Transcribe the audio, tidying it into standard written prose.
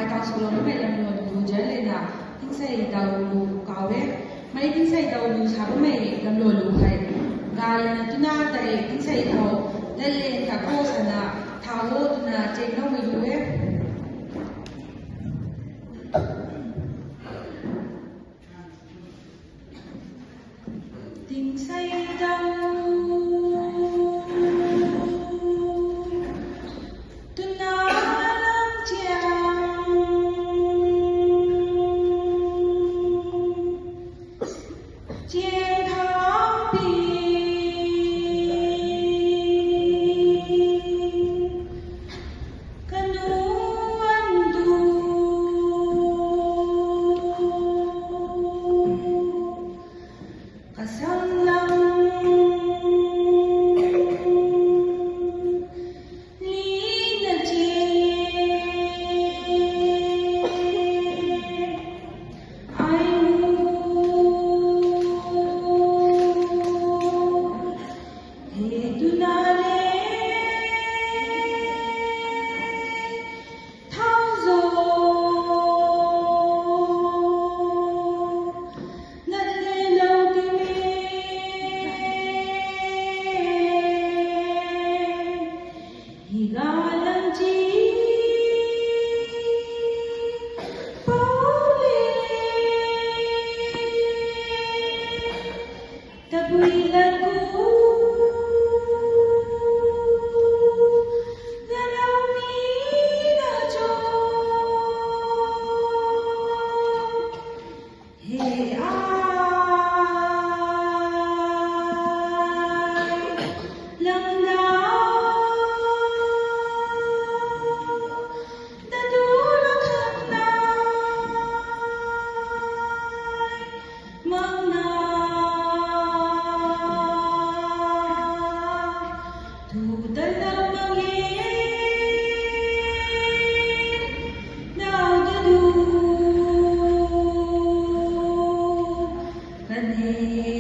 mai cao số lớn mẹ làm người đủ chế lên là tinh xây đầu cáo bé mấy tinh xây đầu đủ sáu mẹ làm người đủ hay gà là tu na tại tinh xây đầu lên cả cô sản là thảo lô tu na trên nó mới đủ ấy tinh xây đầu Hey